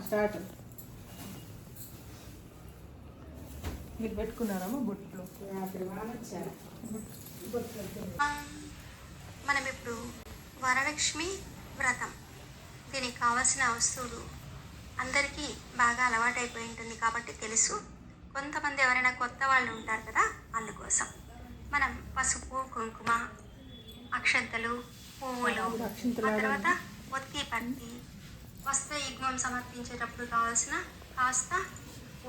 Start. మీరు పెట్టుకున్నారమ్మా బొట్లు? మనం ఇప్పుడు వరలక్ష్మి వ్రతం, దీనికి కావాల్సిన వస్తువులు అందరికీ బాగా అలవాటైపోయి ఉంటుంది కాబట్టి తెలుసు. కొంతమంది ఎవరైనా కొత్త వాళ్ళు ఉంటారు కదా, అందుకోసం మనం పసుపు, కుంకుమ, అక్షంతలు, పువ్వులు, ఆ తర్వాత ఒత్తి పట్టి, వస్త్ర యజ్ఞం సమర్పించేటప్పుడు కావాల్సిన కాస్త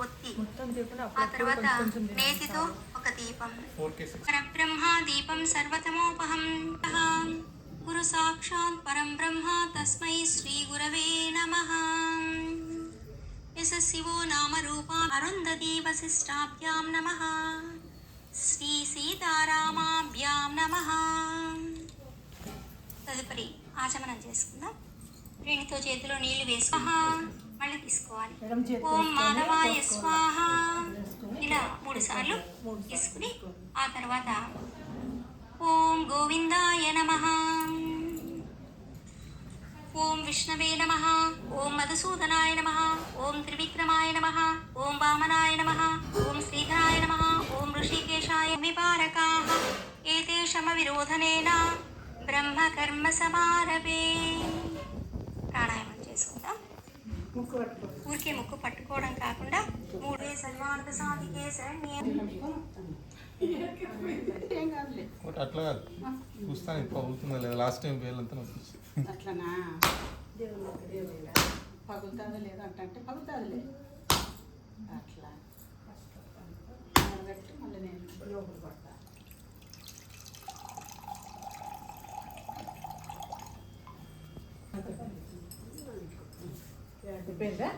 ఒత్తి, ఆ తర్వాత నేతితో ఒక దీపం. పరబ్రహ్మ దీపం సర్వతమోపహం గురు సాక్షాత్ పరం బ్రహ్మ తస్మై శ్రీ గురవే నమః. యశస్వివో నామ రూపా అరుంధతి వశిష్టాభ్యాం నమః. శ్రీ సీతారామాభ్యాం నమః. తదుపరి ఆచమనం చేసుకుందాం. రెండితో చేతిలో నీళ్లు వేసి మళ్ళీ తీసుకోవాలి. ఓం మాధవాయ స్వాహ ఇలా 3 సార్లు తీసుకుని ఆ తర్వాత ఓం గోవిందాయ నమః, ఓం విష్ణవే నమః, ఓం మధుసూదనాయ నమః, ఓం త్రివిక్రమాయ నమః, ఓం వామనాయ నమః, ఓం శ్రీధరాయ నమః, ఓం ఋషికేశాయ విపారకాః ఏతే శమ విరోధనేన బ్రహ్మ కర్మ సమారభే. ప్రాణాయామం చేసుకుందాం. ఊరికే ముక్కు పట్టుకోవడం కాకుండా 3 సన్మార్గ సాధికే శరణ్యే. అట్లా కాదు, చూస్తాను ఇప్పుడు అవుతుందా లేదా. లాస్ట్ టైం వేలంతా నొప్పించి అట్లనా పగులుతుందా లేదా అంటే పగులుతుందిలే. అట్లా పెట్టి మళ్ళీ నేను లోపల పడతా. అయిపోయిందా?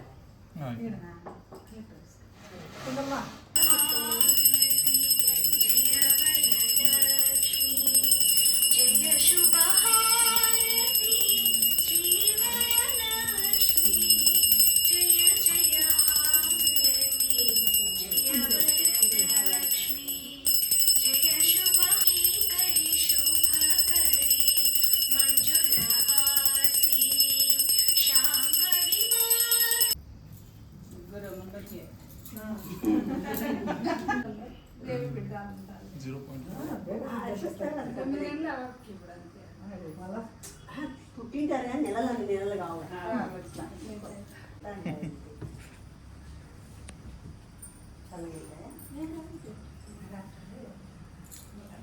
పుట్టింటారా నెలలు కావాలి.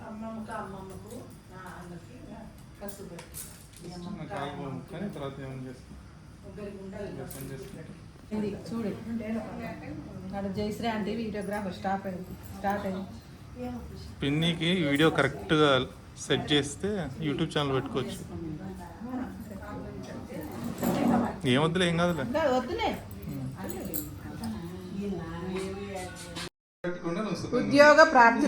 అమ్మమ్మకు అన్నకి కసు పెట్టి తర్వాత ఏమని చేస్తాం చూడు. అక్కడ జయశ్రీ అంటే వీడియోగ్రాఫర్ స్టార్ట్ అయింది. పిన్నికి వీడియో కరెక్ట్గా సెట్ చేస్తే యూట్యూబ్ ఛానల్ పెట్టుకోవచ్చు. ఏమొద్దులే, ఏం కాదులే. వద్దులే. ఉద్యోగ ప్రాప్తి